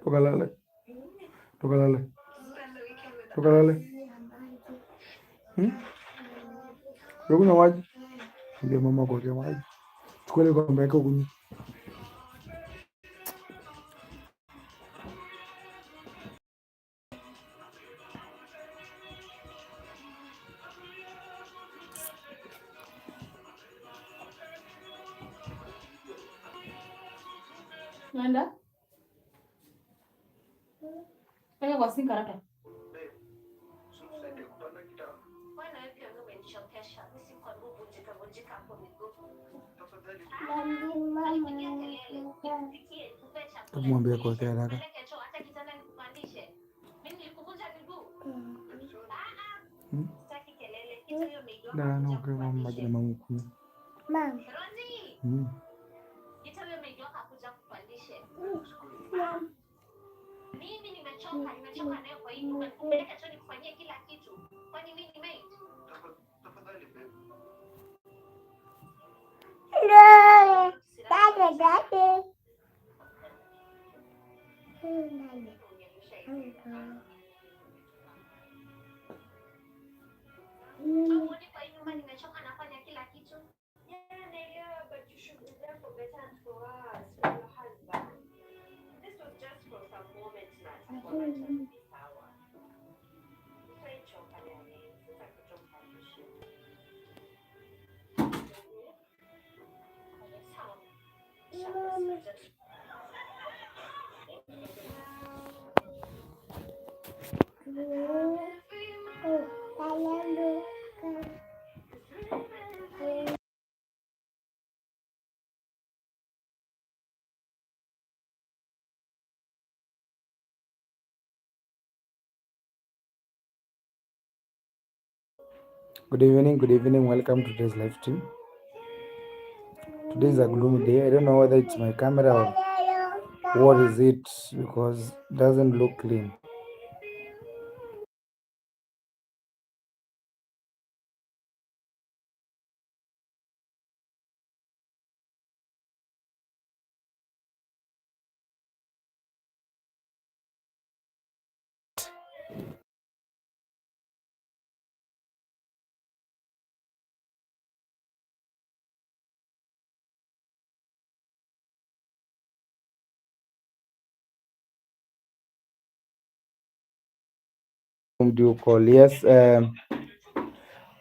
Tukalale. Tukalale. Tukalale. Unakunywa maji? Ndio mama kuwekea maji. Chukua ile kombe yako kunywa. Nanda? Fanya kwa sinka haraka. Tumwambie kuwekea haraka. Na okay, mama maji na mama kunywa. Mama. Mimi nimechoka nayo kwa hiyo unanipeleka tu nikufanyie kila kitu. Kwani mimi ni maid? Tafadhali babe. No. Dada. Kwa hiyo nyumba nimechoka nafanya kila kitu. Yeah, naelewa, but you should be there for better and for us, for your husband. This was just for some moments now. Good evening. Welcome to today's live stream. Today is a gloomy day. I don't know whether it's my camera or what is it, because it doesn't look clean. Do you call? Yes.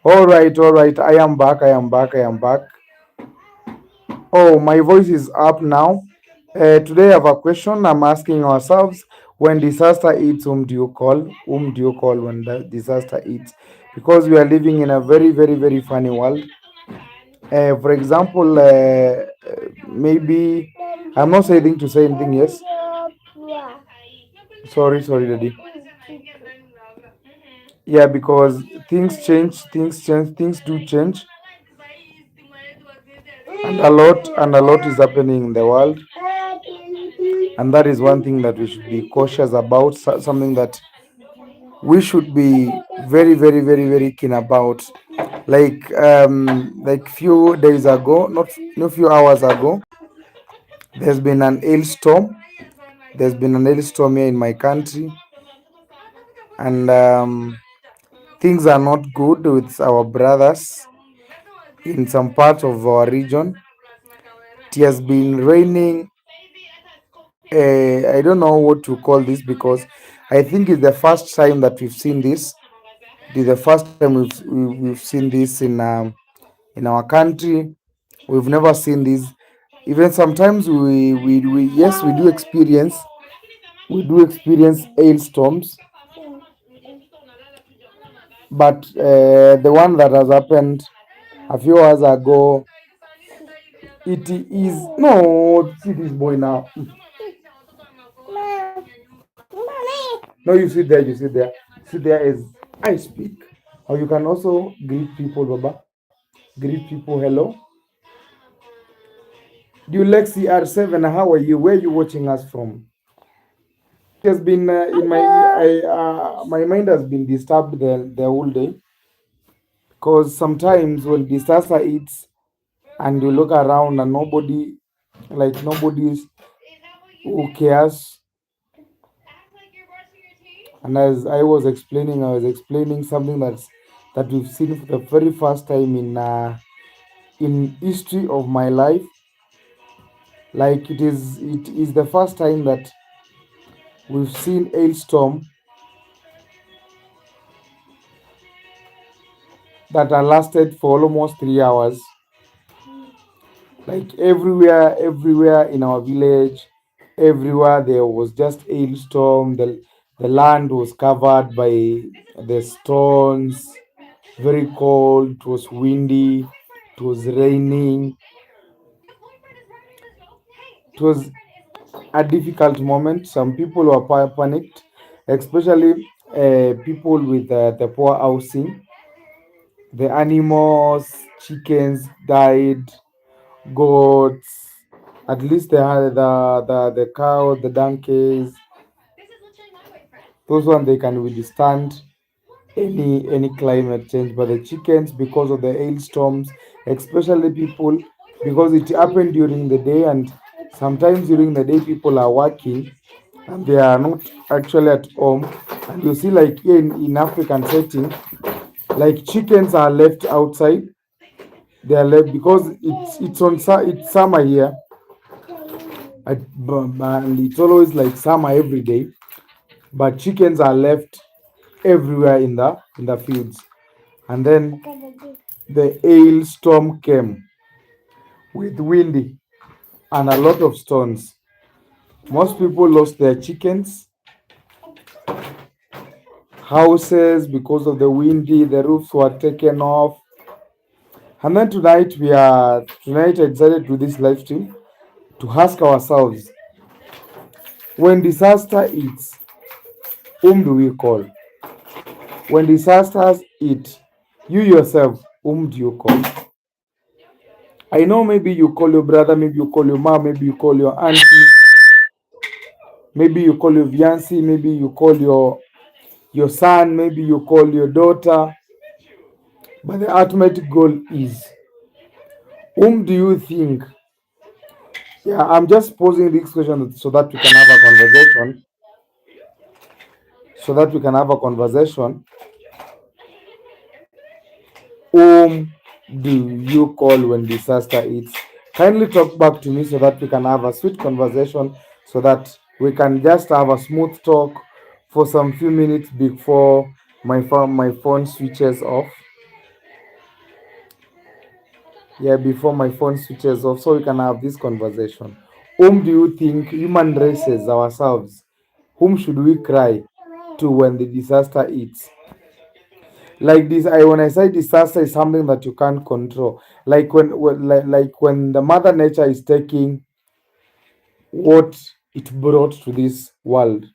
All right. I am back. Oh, my voice is up now. Today I have a question. I'm asking ourselves: when disaster hits, whom do you call? Whom do you call when the disaster hits? Because we are living in a very, very, very funny world. For example, maybe I'm not saying to say anything. Yes. Sorry, Daddy. Yeah, because things do change, and a lot is happening in the world, and that is one thing that we should be cautious about. Something that we should be very, very, very, very keen about. Like few days ago, not few hours ago, there's been an hailstorm. There's been an hailstorm here in my country, and things are not good with our brothers in some parts of our region. It has been raining. I don't know what to call this, because I think it's the first time that we've seen this. It is the first time we've seen this in our country. We've never seen this. Even sometimes we yes, we do experience hailstorms, but the one that has happened a few hours ago, it is no. See this boy now. No, you sit there. Sit there as I speak. Or you can also greet people, Baba. Greet people. Hello. Do you Lexi R7? How are you? Where are you watching us from? It has been in my mind has been disturbed the whole day, because sometimes when disaster hits and you look around and nobody who cares, And as I was explaining something that we've seen for the very first time in history of my life. Like it is the first time that we've seen hailstorm that are lasted for almost 3 hours. Like everywhere in our village, everywhere there was just hailstorm. The land was covered by the stones, very cold, it was windy, it was raining. It was a difficult moment. Some people were panicked, especially people with the poor housing. The animals, chickens died, goats, at least they had the cow, the donkeys. Those ones they can withstand any climate change. But the chickens, because of the hailstorms, especially people, because it happened during the day, and sometimes during the day people are working and they are not actually at home. And you see, like here in African setting, like chickens are left outside. They are left because it's summer here, and it's always like summer every day. But chickens are left everywhere in the fields. And then the hailstorm came with windy and a lot of stones. Most people lost their chickens, houses because of the windy, the roofs were taken off. And then tonight I decided to do this live stream to ask ourselves, when disaster hits, whom do we call? When disasters hit, you yourself, whom do you call? I know maybe you call your brother, maybe you call your mom, maybe you call your auntie, maybe you call your fiancé, maybe you call your son, maybe you call your daughter. But the ultimate goal is, whom do you think? Yeah, I'm just posing this question so that we can have a conversation. So that we can have a conversation. Whom do you call when disaster hits? Kindly talk back to me so that we can have a sweet conversation, so that we can just have a smooth talk for some few minutes before my phone switches off. Yeah, before my phone switches off, so we can have this conversation. Whom do you think, human races, ourselves, whom should we cry to when the disaster hits? Like this, when I say disaster is something that you can't control. Like like when the mother nature is taking what it brought to this world.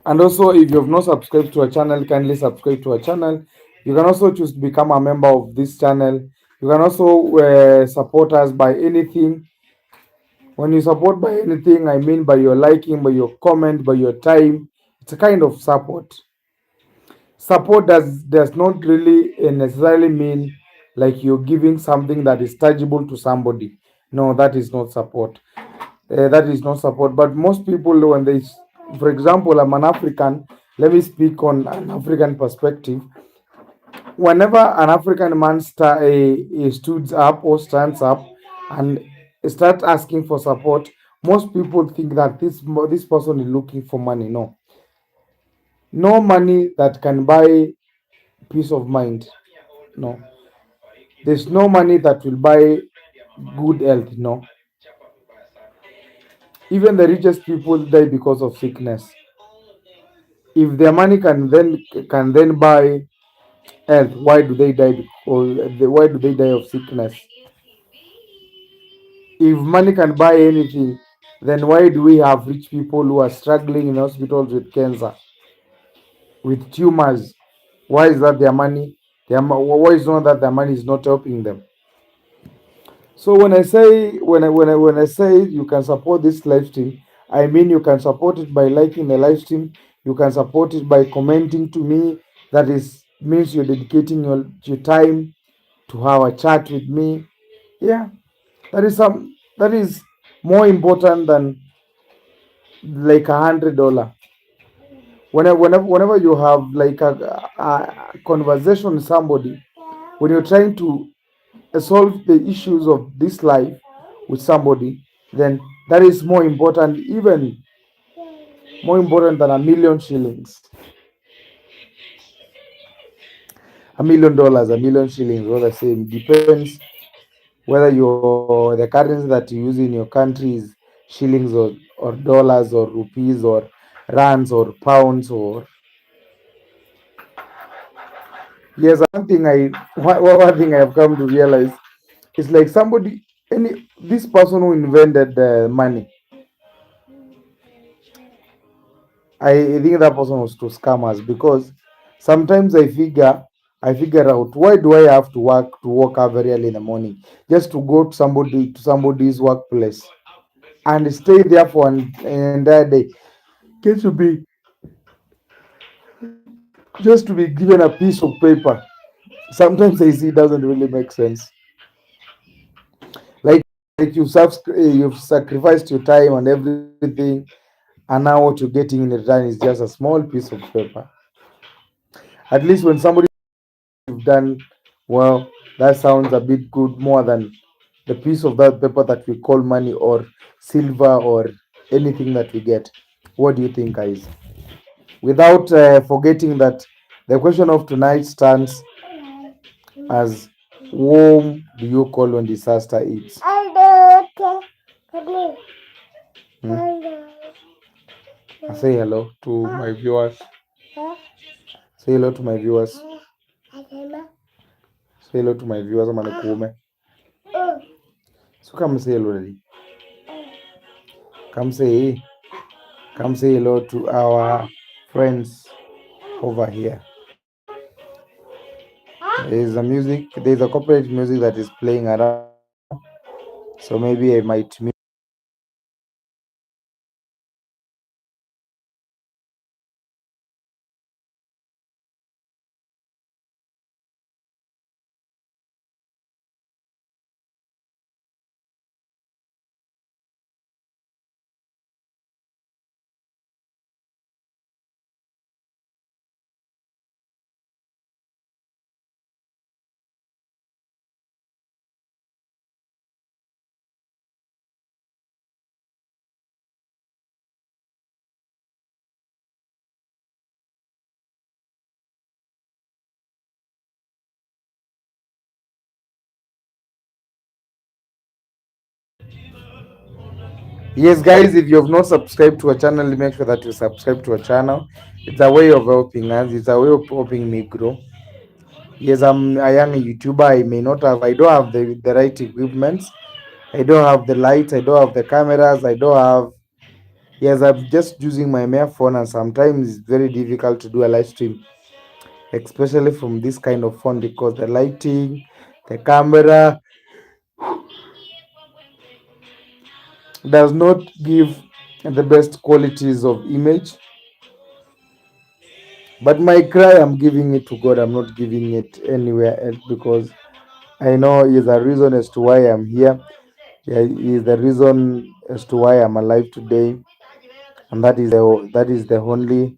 And also, if you have not subscribed to our channel, kindly subscribe to our channel. You can also choose to become a member of this channel. You can also support us by anything. When you support by anything, I mean by your liking, by your comment, by your time. It's a kind of support. Support does not really necessarily mean like you're giving something that is tangible to somebody. No, that is not support. That is not support. But most people, when for example, I'm an African. Let me speak on an African perspective. Whenever an African man stood up or stands up and start asking for support, most people think that this person is looking for money. No, no money that can buy peace of mind. No, there's no money that will buy good health. No, even the richest people die because of sickness. If their money can then buy health, why do they die? Or why do they die of sickness? If money can buy anything, then why do we have rich people who are struggling in hospitals with cancer, with tumors? Why is that their money? Why is not that their money is not helping them? So when I say you can support this live stream, I mean you can support it by liking the live stream. You can support it by commenting to me. That is means you're dedicating your time to have a chat with me. Yeah, that is more important than like $100. Whenever you have like a conversation with somebody, when you're trying to solve the issues of this life with somebody, then that is more important, even more important than $1,000,000 shillings, $1,000,000, $1,000,000 shillings, all the same. Depends whether the currency that you use in your country is shillings or dollars or rupees or rands or pounds or yes. One thing I have come to realize is like somebody, any this person who invented the money, I think that person was to scam us, because sometimes I figure out, why do I have to work out very early in the morning just to go to somebody's workplace and stay there for an entire day, just to be given a piece of paper. Sometimes I see it doesn't really make sense. Like you've sacrificed your time and everything, and now what you're getting in return is just a small piece of paper. At least when somebody you've done well, that sounds a bit good, more than the piece of that paper that we call money or silver or anything that we get. What do you think, guys? Without forgetting that the question of tonight stands as, whom do you call when disaster hits? Hmm? Say hello to my viewers. Say hello to my viewers. Say hello to my viewers. I'm gonna. So come say hello, Daddy. Come say, come say hello to our friends over here. There's a corporate music that is playing around right now. So maybe I might mute. Yes, guys, if you have not subscribed to our channel, make sure that you subscribe to our channel. It's a way of helping us. It's a way of helping me grow. Yes, I'm a young YouTuber. I don't have the right equipment. I don't have the lights. I don't have the cameras. I don't have. Yes, I'm just using my mere phone, and sometimes it's very difficult to do a live stream, especially from this kind of phone, because the lighting, the camera does not give the best qualities of image. But my cry, I'm giving it to God. I'm not giving it anywhere else, because I know is the reason as to why I'm here. Yeah, is the reason as to why I'm alive today, and that is the only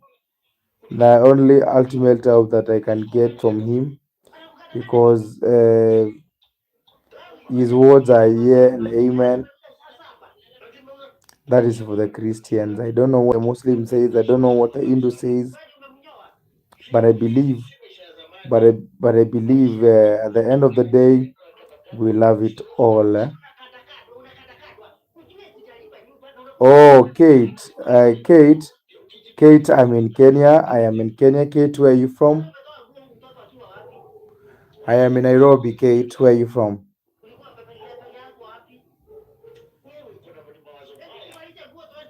ultimate help that I can get from Him, because His words are yeah and amen. That is for the Christians. I don't know what the Muslim says. I don't know what the Hindu says, but I believe. But I believe at the end of the day, we love it all. Oh, Kate, I'm in Kenya. I am in Kenya. Kate, where are you from? I am in Nairobi. Kate, where are you from?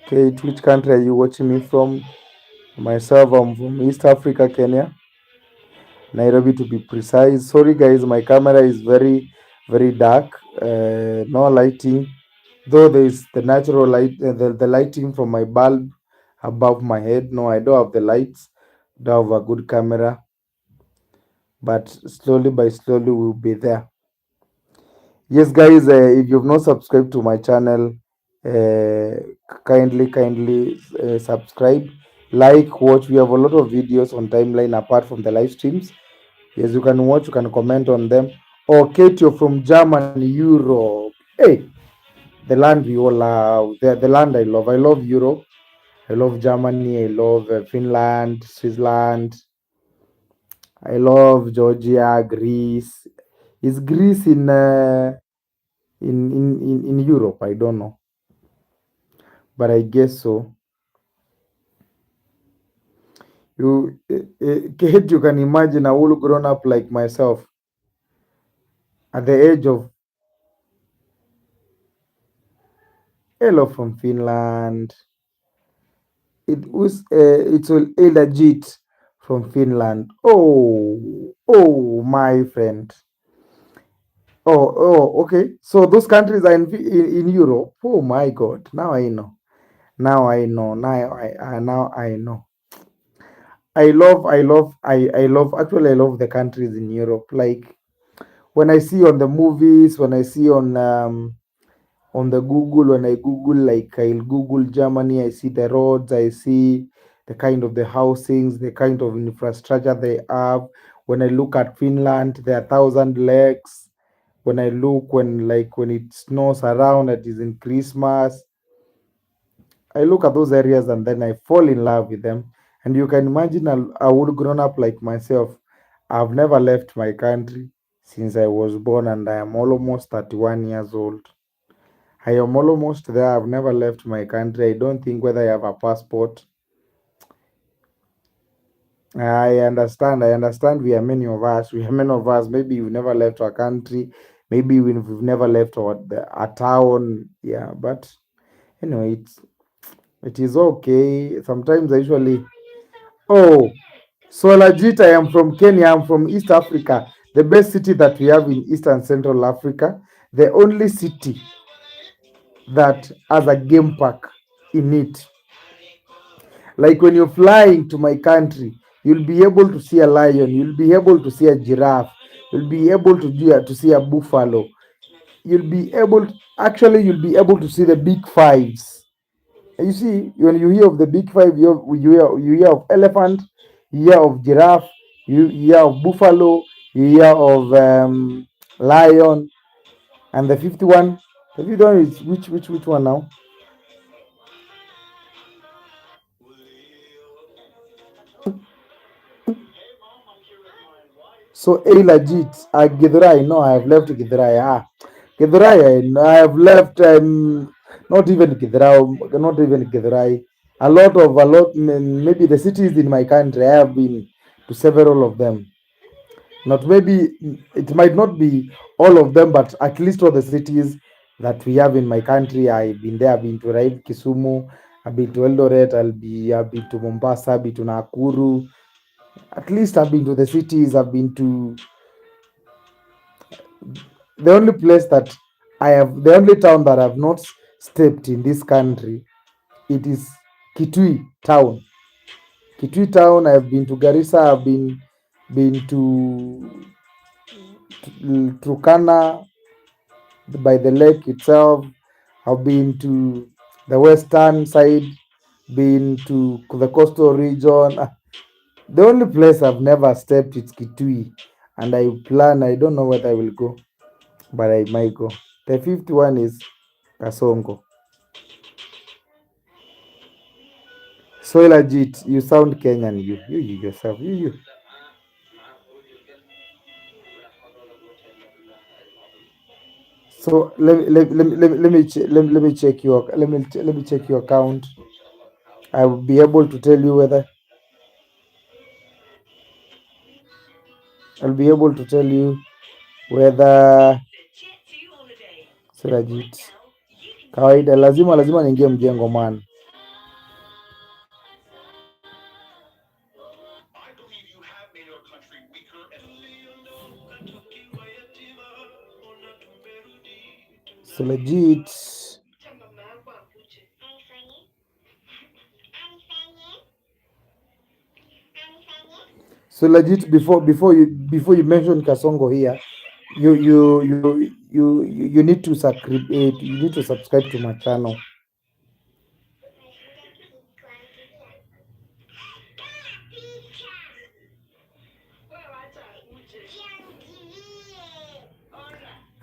Kate, which country are you watching me from? Myself, I'm from East Africa, Kenya, Nairobi to be precise. Sorry, guys, my camera is very, very dark. No lighting, though there is the natural light, the lighting from my bulb above my head. No, I don't have the lights. Don't have a good camera, but slowly by slowly we'll be there. Yes, guys, if you've not subscribed to my channel, uh, kindly subscribe, like, watch. We have a lot of videos on timeline apart from the live streams. Yes, you can watch, you can comment on them. Oh, Kate, you're from Germany, Europe. Hey, the land we all love, the land I love. I love Europe. I love Germany. I love Finland, Switzerland. I love Georgia, Greece. Is Greece in Europe? I don't know, but I guess so. Kate, you can imagine a whole grown up like myself at the age of hello from Finland. It's a legit from Finland. Oh, my friend. Okay. So those countries are in Europe. Oh my God. Now I know. Now I know. Now I know. I love. Actually, I love the countries in Europe. Like when I see on the movies, when I see on the Google, when I Google, like I'll Google Germany, I see the roads, I see the kind of the housings, the kind of infrastructure they have. When I look at Finland, there are thousand lakes. When I look when it snows around, it is in Christmas. I look at those areas and then I fall in love with them. And you can imagine a would grown up like myself. I've never left my country since I was born, and I am almost 31 years old. I am almost there. I've never left my country. I don't think whether I have a passport. I understand. I understand. We are many of us. We are many of us. Maybe we've never left our country. Maybe we've never left our town. Yeah, but anyway, it is okay. Sometimes I usually. Oh, so legit. I am from Kenya. I'm from East Africa, the best city that we have in East and Central Africa. The only city that has a game park in it. Like when you're flying to my country, you'll be able to see a lion, you'll be able to see a giraffe, you'll be able to see a buffalo. You'll be able actually you'll be able to see the big fives. You see, when you hear of the big five, you hear of elephant, you hear of giraffe, you hear of buffalo, you hear of lion, and the fifth one. The fifth one is which one now? So a legit Githurai. No, I have left Githurai. Githurai. I have left. Not even Githurai. Not even Githurai. A lot. Maybe the cities in my country. I have been to several of them. Not maybe it might not be all of them, but at least all the cities that we have in my country. I've been there. I've been to Raib, Kisumu. I've been to Eldoret. I've been to Mombasa. I've been to Nakuru. At least I've been to the cities. I've been to the only place that the only town that I've not stepped in this country, it is Kitui town. Kitui town. I've been to Garissa. I've been to Turkana by the lake itself. I've been to the western side. Been to the coastal region. The only place I've never stepped is Kitui, and I plan. I don't know whether I will go, but I might go. The fifth one is Kasongo. So legit, you sound Kenyan. You yourself. You. So let me check your let me check your account. I will be able to tell you whether I'll be able to tell you whether so legit. Kawaida lazima niingie mjengo man. So legit. So legit before you mention Kasongo here, you need to subscribe to my channel.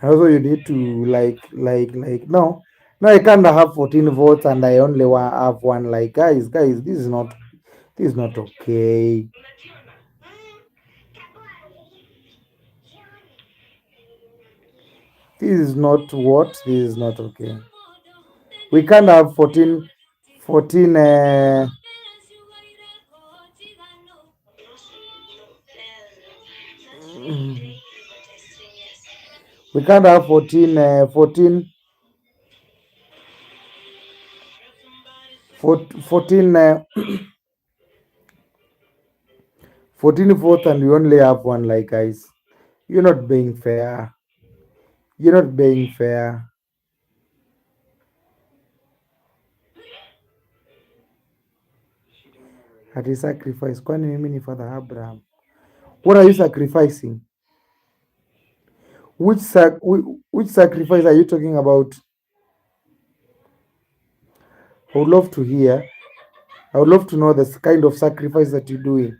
Also, you need to no, no, I can't have 14 votes and I only have one. Like, guys, this is not okay. This is not what. This is not okay. We can't have 14, 14. We can't have 14, 14, 14 votes and we only have one. Like, guys, you're not being fair. You're not being fair. Ati sacrifice. Kwani mimi ni Father Abraham? What are you sacrificing? Which sacrifice are you talking about? I would love to hear. I would love to know the kind of sacrifice that you're doing.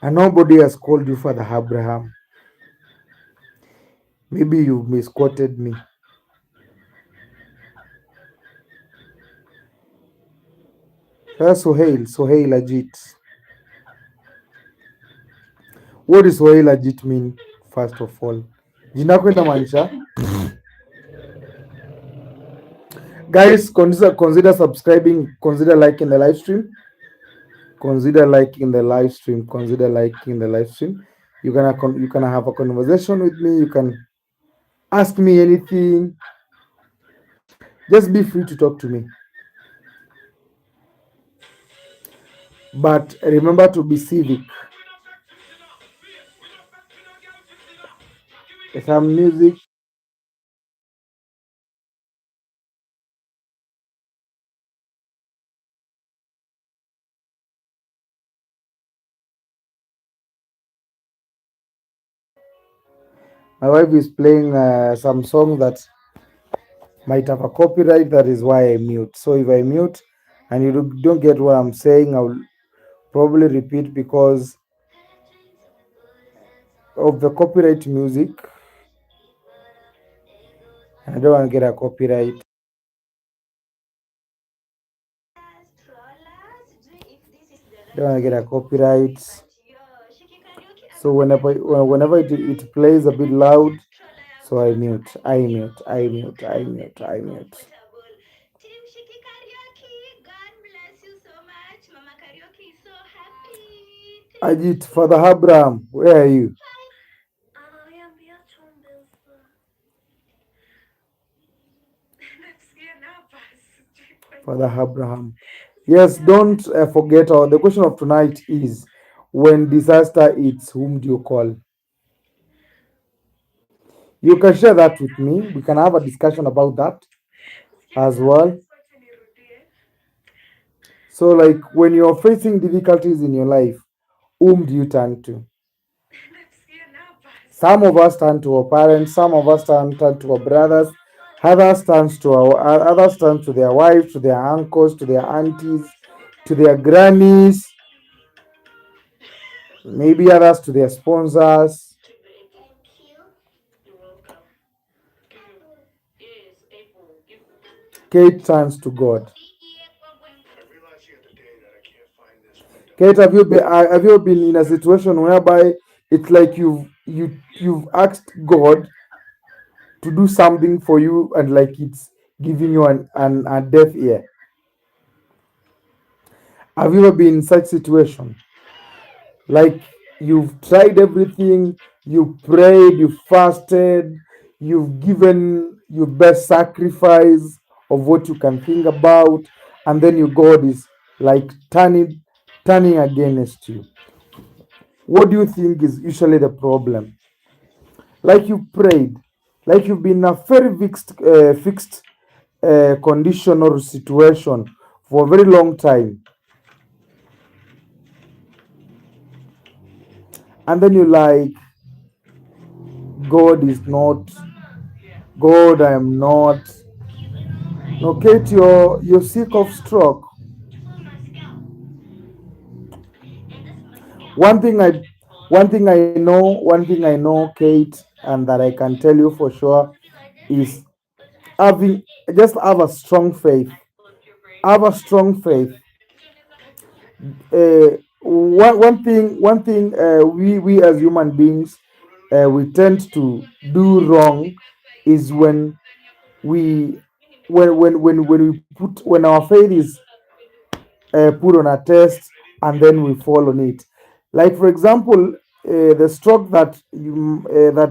And nobody has called you Father Abraham. Maybe you misquoted me. Sohail Ajit. What does Sohail Ajit mean, first of all? Jina lako inamaanisha? Guys, consider subscribing, consider liking the live stream. Consider liking the live stream. Consider liking the live stream. You can have a conversation with me. You can ask me anything. Just be free to talk to me. But remember to be civic. Some music. My wife is playing some song that might have a copyright. That is why I mute. So if I mute and you don't get what I'm saying, I will probably repeat because of the copyright music. I don't want to get a copyright. Don't want to get a copyright. So whenever it plays a bit loud, so I mute. Ajit, Father Abraham, where are you? Father Abraham. Yes, don't forget. The question of tonight is, when disaster hits, whom do you call? You can share that with me. We can have a discussion about that as well. So, like, when you're facing difficulties in your life, whom do you turn to? Some of us turn to our parents. Some of us turn to our brothers. Others turn to their wives, to their uncles, to their aunties, to their grannies. Maybe others to their sponsors. Kate turns to God. Kate, have you been in a situation whereby it's like you've asked God to do something for you and like it's giving you a deaf ear? Have you ever been in such situation? Like you've tried everything, you prayed, you fasted, you've given your best sacrifice of what you can think about, and then your God is like turning against you. What do you think is usually the problem? Like you prayed, like you've been in a very fixed condition or situation for a very long time, and then you like, God is not, God, I am not. No, Kate, you're sick of stroke. One thing I one thing I know, Kate, and that I can tell you for sure is having just have a strong faith. Have a strong faith. One thing we as human beings we tend to do wrong is we when we put when our faith is put on a test and then we fall on it. Like for example, the stroke that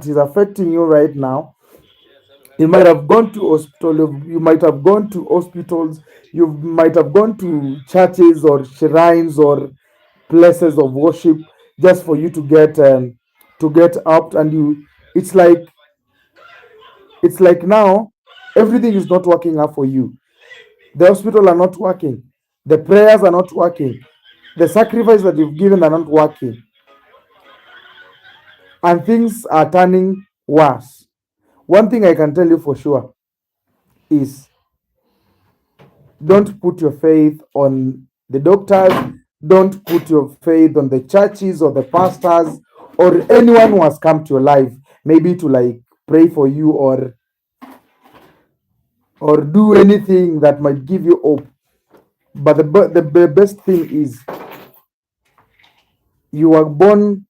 is affecting you right now, you might have gone to hospital, you might have gone to hospitals, you might have gone to churches or shrines or places of worship just for you to get up, and you it's like now everything is not working out for you. The hospital are not working, the prayers are not working, the sacrifice that you've given are not working, and things are turning worse. One thing I can tell you for sure is don't put your faith on the doctors, don't put your faith on the churches or the pastors or anyone who has come to your life, maybe to like pray for you or do anything that might give you hope. But the best thing is you are born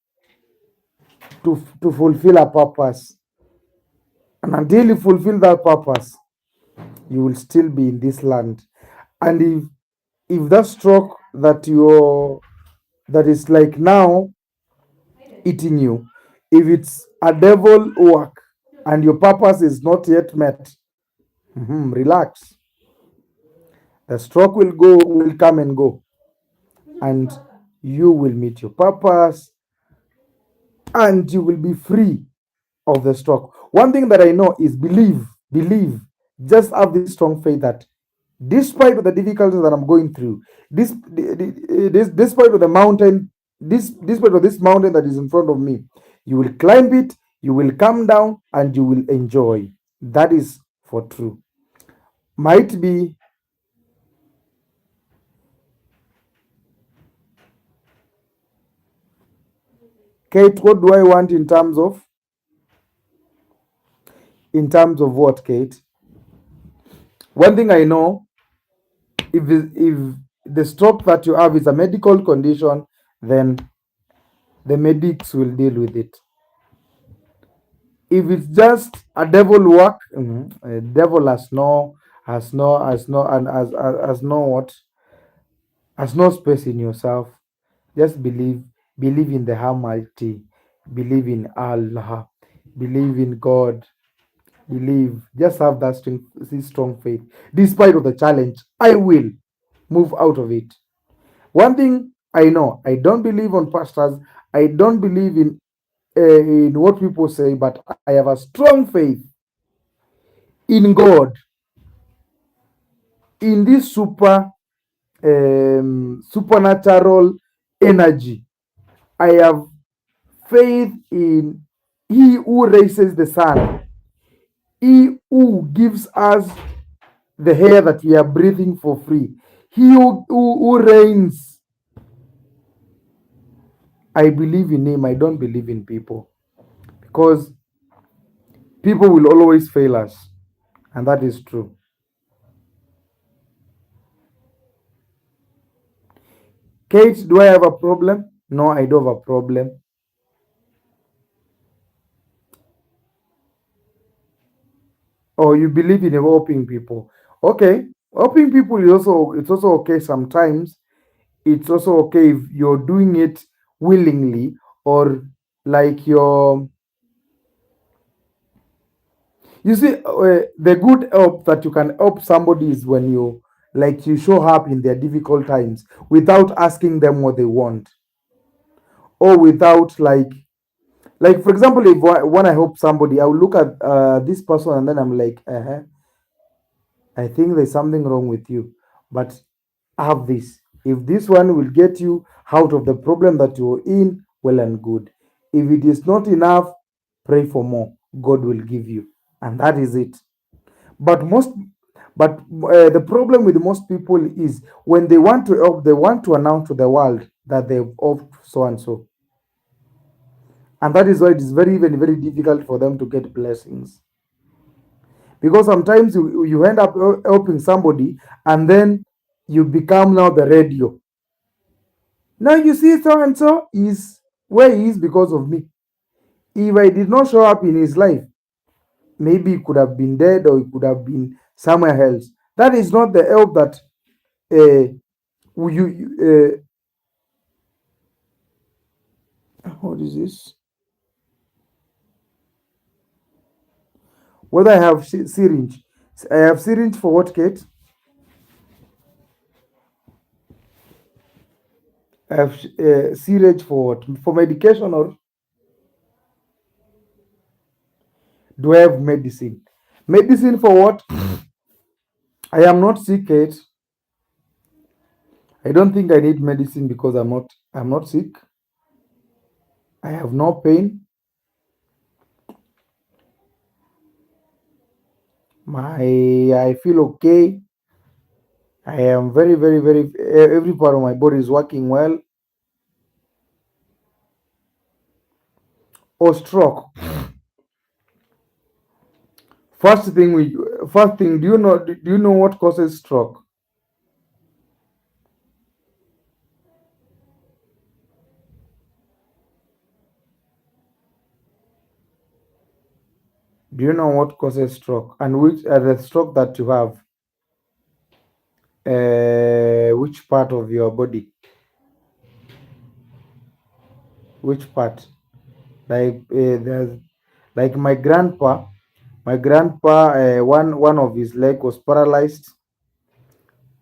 to fulfill a purpose. And until you fulfill that purpose, you will still be in this land. And if that stroke that is like now eating you, if it's a devil work and your purpose is not yet met, relax. The stroke will come and go, and you will meet your purpose, and you will be free of the stroke. One thing that I know is believe. Just have this strong faith that despite of the difficulties that I'm going through, despite of the mountain, despite of this mountain that is in front of me, you will climb it, you will come down, and you will enjoy. That is for true. Might be Kate, what do I want in terms of what, Kate? One thing I know, if the stroke that you have is a medical condition, then the medics will deal with it. If it's just a devil work, a devil has no what has no space in yourself. Just believe in the Almighty, believe in Allah, believe in God, believe. Just have that strong faith. Despite of the challenge, I will move out of it. One thing I know, I don't believe on pastors. I don't believe in what people say, but I have a strong faith in God, in this supernatural energy. I have faith in He who raises the sun, He who gives us the air that we are breathing for free, He who reigns. I believe in Him. I don't believe in people, because people will always fail us, and that is true. Kate, do I have a problem? No, I don't have a problem. Or you believe in helping people? Okay, helping people is also it's also okay sometimes. It's also okay if you're doing it willingly, or like you see, the good help that you can help somebody is when you show up in their difficult times without asking them what they want, or without like for example, if when I help somebody, I will look at this person and then I'm like, I think there's something wrong with you, but have this. If this one will get you out of the problem that you're in, well and good. If it is not enough, pray for more. God will give you, and that is it. But the problem with most people is when they want to help, they want to announce to the world that they've opted so and so. And that is why it is very, very, very difficult for them to get blessings. Because sometimes you end up helping somebody and then you become now the radio. Now you see so and so is where he is because of me. If I did not show up in his life, maybe he could have been dead or he could have been somewhere else. That is not the help that uh, what is this? Whether I have syringe, I have syringe for what, Kate? I have syringe for what? For medication, or do I have medicine? Medicine for what? I am not sick, Kate. I don't think I need medicine because I'm not sick. I have no pain. I feel okay. I am very, very, very, every part of my body is working well. Or stroke. First thing, do you know what causes stroke? Do you know what causes stroke and which are the stroke that you have? Which part of your body? Which part? Like there's like my grandpa. My grandpa, one of his leg was paralyzed.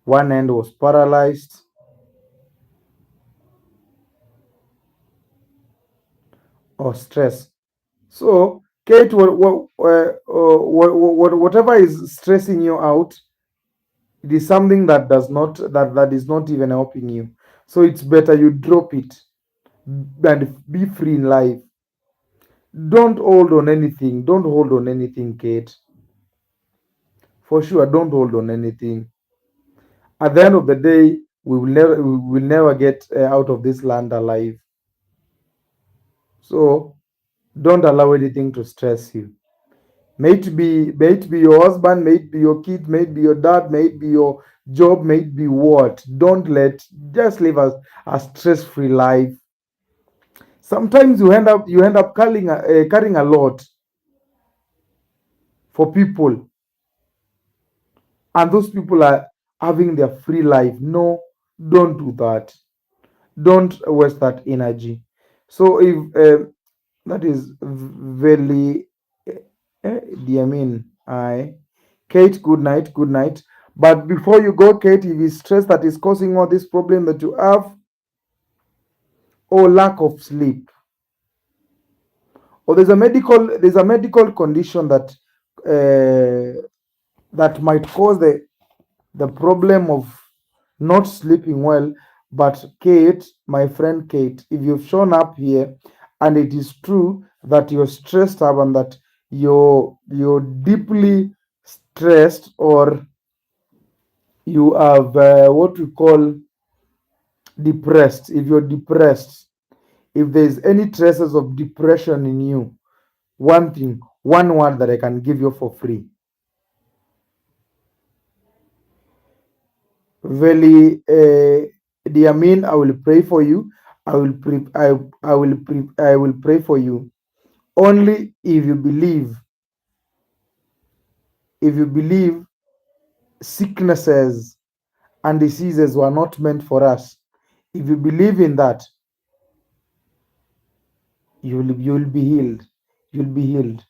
One end was paralyzed. Or stress. So, Kate, whatever is stressing you out, it is something that is not even helping you. So it's better you drop it and be free in life. Don't hold on anything. Don't hold on anything, Kate. For sure, don't hold on anything. At the end of the day, we will never get out of this land alive. So don't allow anything to stress you. May it be your husband, may it be your kid, may it be your dad, may it be your job, may it be what. Just live a stress-free life. Sometimes you end up carrying a lot for people, and those people are having their free life. No, don't do that. Don't waste that energy. So if that is very dear mean I Kate, good night, good night. But before you go, Kate, if it's stress that is causing all this problem that you have, or lack of sleep, or there's a medical condition that might cause the problem of not sleeping well. But Kate, my friend Kate, if you've shown up here and it is true that you're stressed up and that you're deeply stressed, or you have what we call depressed, if you're depressed, if there's any traces of depression in you, one word that I can give you for free, Veli Diamin, I will pray for you. I will pray for you. Only if you believe sicknesses and diseases were not meant for us. If you believe in that, you will be healed. You'll be healed.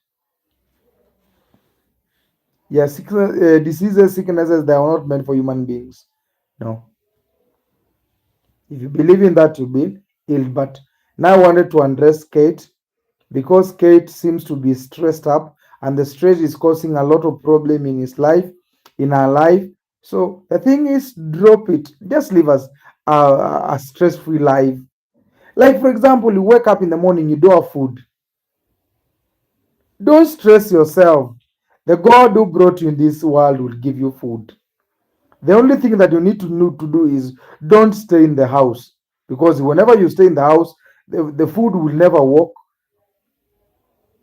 Yeah, diseases, sicknesses, they are not meant for human beings. No. If you believe in that, you'll be healed. But now I wanted to address Kate, because Kate seems to be stressed up, and the stress is causing a lot of problem in her life. So the thing is, drop it. Just live us a stress-free life. Like, for example, you wake up in the morning, you do have food. Don't stress yourself. The God who brought you in this world will give you food. The only thing that you need to know to do is don't stay in the house. because whenever you stay in the house, the food will never walk.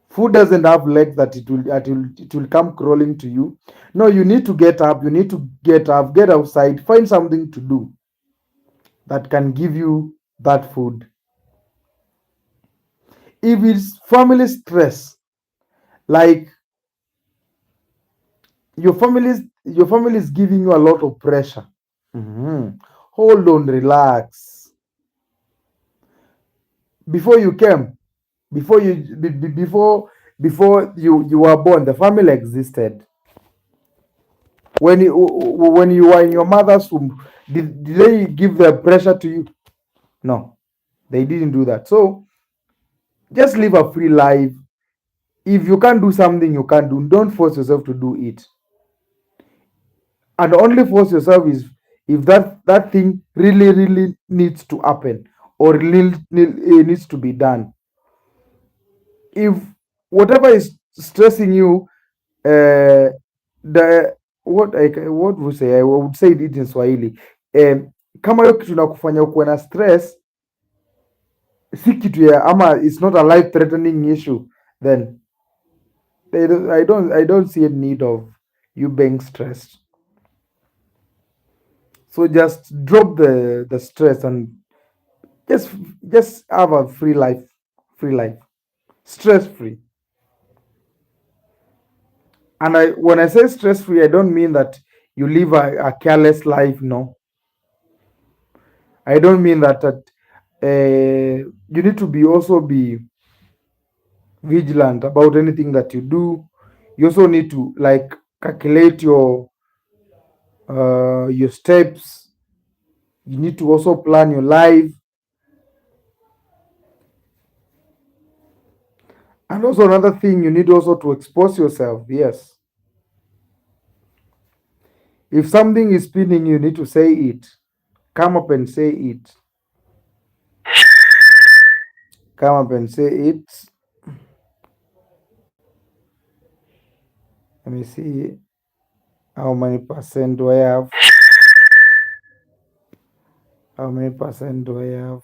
Food doesn't have legs that it will come crawling to you. No, you need to get up. You need to get up, get outside, find something to do that can give you that food. If it's family stress, like your family is giving you a lot of pressure. Mhm. Hold on, relax. Before you came, before you be- be- before you were born, the family existed. When you were in your mother's womb, did they give the pressure to you? No, they didn't do that. So just live a free life. If you can't do something you can't do, don't force yourself to do it. And only force yourself is if that thing really needs to happen, or needs to be done. If whatever is stressing you, uh, the what would say, I would say it in Swahili, kama hiyo kitu nakufanya ukuwe na stress, si kitu ya ama it's not a life threatening issue, then I don't see a need of you being stressed. So just drop the stress and just just have a free life, stress free. And when I say stress free, I don't mean that you live a careless life. No, I don't mean that you need to be also be vigilant about anything that you do. You also need to like calculate your steps. You need to also plan your life. And also another thing, you need also to expose yourself. Yes. If something is spinning, you need to say it. Come up and say it. Come up and say it. Let me see how many percent do I have. How many percent do I have?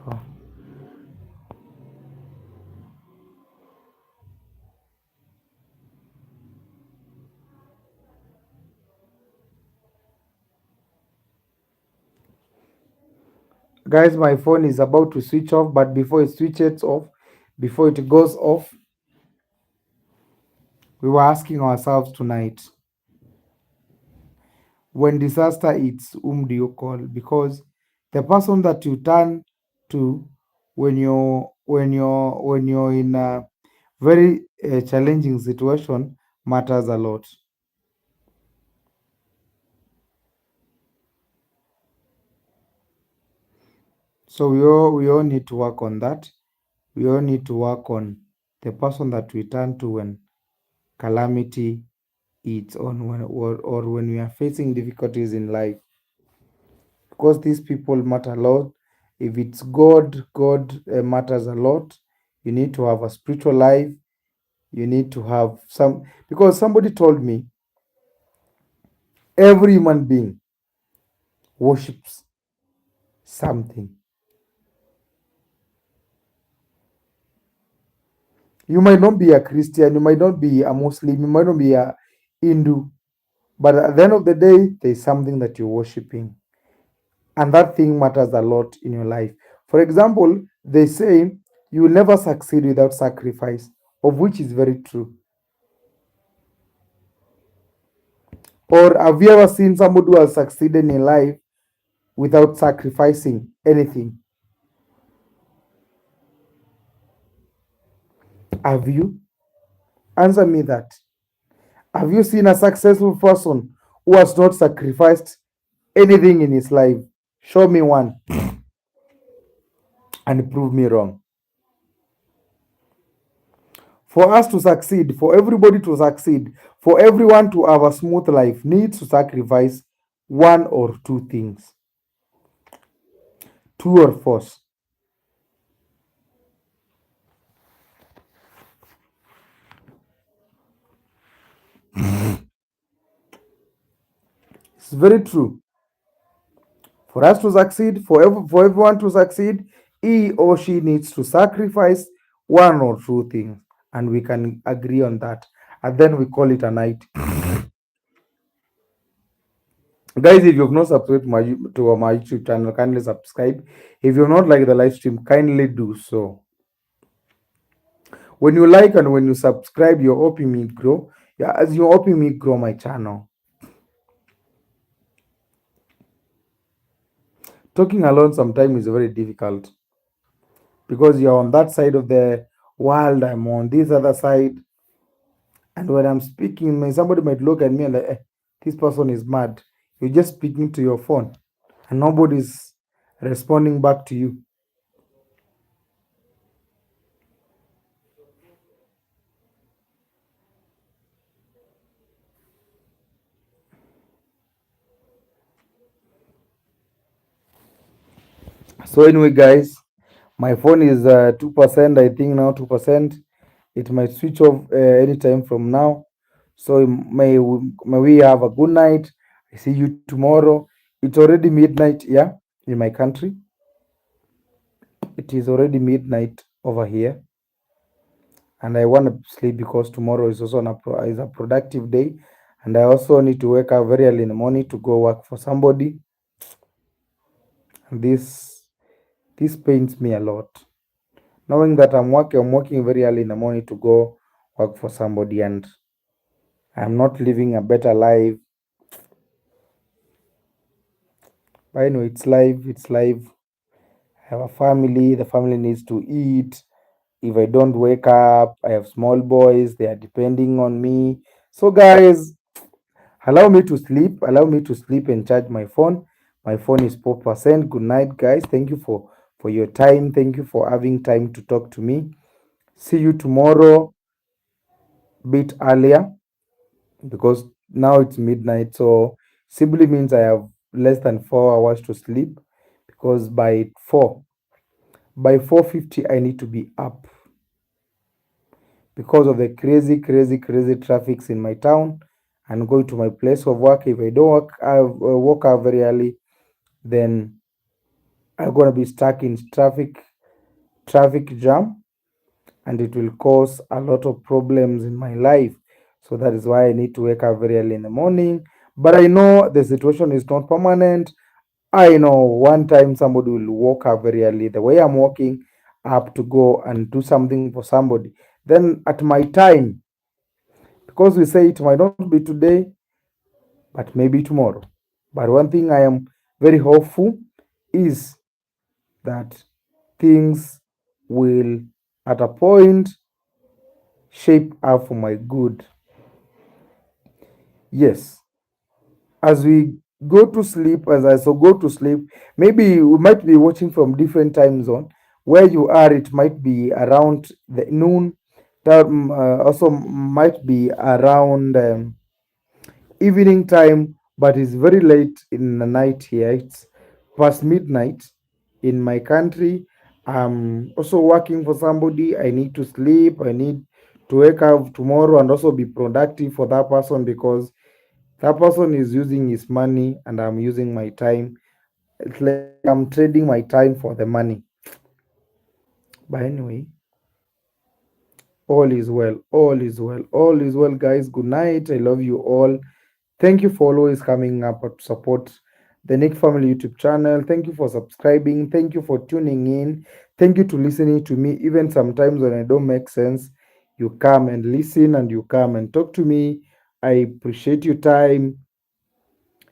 Oh. Guys, my phone is about to switch off, but before it goes off, we were asking ourselves tonight, when disaster hits, whom do you call? Because the person that you turn to when you're in a very challenging situation matters a lot. So we all need to work on that. We all need to work on the person that we turn to when calamity hits on, or when we are facing difficulties in life, because these people matter a lot. If it's God matters a lot. You need to have a spiritual life. You need to have some, because somebody told me every human being worships something. You might not be a Christian, you might not be a Muslim, you might not be a Hindu, but at the end of the day, there's something that you're worshiping, and that thing matters a lot in your life. For example, they say you will never succeed without sacrifice, of which is very true. Or have you ever seen somebody who has succeeded in life without sacrificing anything? Have you? Answer me that. Have you seen a successful person who has not sacrificed anything in his life? Show me one and prove me wrong. For us to succeed, for everybody to succeed, for everyone to have a smooth life, needs to sacrifice one or two things. True or false? It's very true. For us to succeed, for everyone to succeed, he or she needs to sacrifice one or two things, and we can agree on that. And then we call it a night. Guys, if you've not subscribed to my YouTube channel, kindly subscribe. If you're not like the live stream, kindly do so. When you like and when you subscribe, you're helping me grow. Yeah, as you're helping me grow my channel. Talking alone sometimes is very difficult because you're on that side of the world, I'm on this other side. And when I'm speaking, somebody might look at me and like, this person is mad. You're just speaking to your phone and nobody's responding back to you. So anyway, guys, my phone is 2%. I think now 2%. It might switch off anytime from now. So may we have a good night. I see you tomorrow. It's already midnight here in my country. It is already midnight over here, and I want to sleep because tomorrow is also is a productive day, and I also need to wake up very early in the morning to go work for somebody. And this pains me a lot, knowing that I'm working very early in the morning to go work for somebody, and I'm not living a better life. But anyway, it's life. It's life. I have a family. The family needs to eat. If I don't wake up, I have small boys. They are depending on me. So, guys, allow me to sleep. Allow me to sleep and charge my phone. My phone is 4%. Good night, guys. Thank you for your time. Thank you for having time to talk to me. See you tomorrow, bit earlier because now it's midnight. So simply means I have less than 4 hours to sleep because by 4:50 I need to be up because of the crazy traffics in my town and going to my place of work. If I don't work, I woke up very early, then I'm gonna be stuck in traffic jam, and it will cause a lot of problems in my life. So that is why I need to wake up very early in the morning. But I know the situation is not permanent. I know one time somebody will wake up very early, the way I'm walking up to go and do something for somebody. Then at my time, because we say it might not be today, but maybe tomorrow. But one thing I am very hopeful is that things will, at a point, shape up for my good. Yes, as we go to sleep, as I so go to sleep, maybe we might be watching from different time zone. Where you are, it might be around the noon. That also might be around evening time, but it's very late in the night here. It's past midnight in my country. I'm also working for somebody. I need to sleep. I need to wake up tomorrow and also be productive for that person because that person is using his money and I'm using my time. It's like I'm trading my time for the money. But anyway, all is well. All is well. All is well, guys. Good night. I love you all. Thank you for always coming up to support the Nick Family YouTube channel. Thank you for subscribing. Thank you for tuning in. Thank you to listening to me. Even sometimes when I don't make sense, you come and listen and you come and talk to me. I appreciate your time.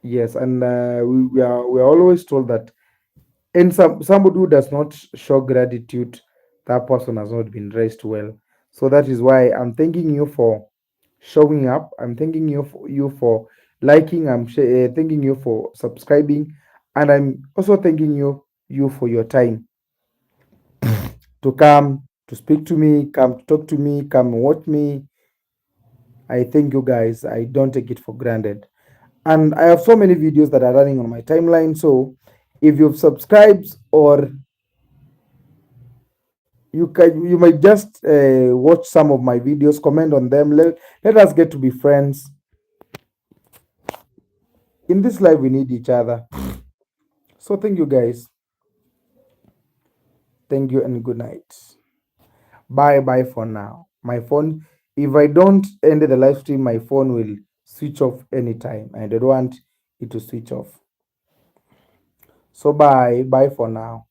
Yes, and we are always told that, and somebody who does not show gratitude, that person has not been raised well. So that is why I'm thanking you for showing up. I'm thanking you for liking. Thanking you for subscribing, and I'm also thanking you for your time to come to speak to me, come to talk to me, come and watch me. I thank you guys. I don't take it for granted. And I have so many videos that are running on my timeline. So if you've subscribed, or you might just watch some of my videos, comment on them. Let us get to be friends. In this life, we need each other. So thank you, guys. Thank you and good night. Bye bye for now. My phone, if I don't end the live stream, my phone will switch off anytime. I don't want it to switch off. So bye bye for now.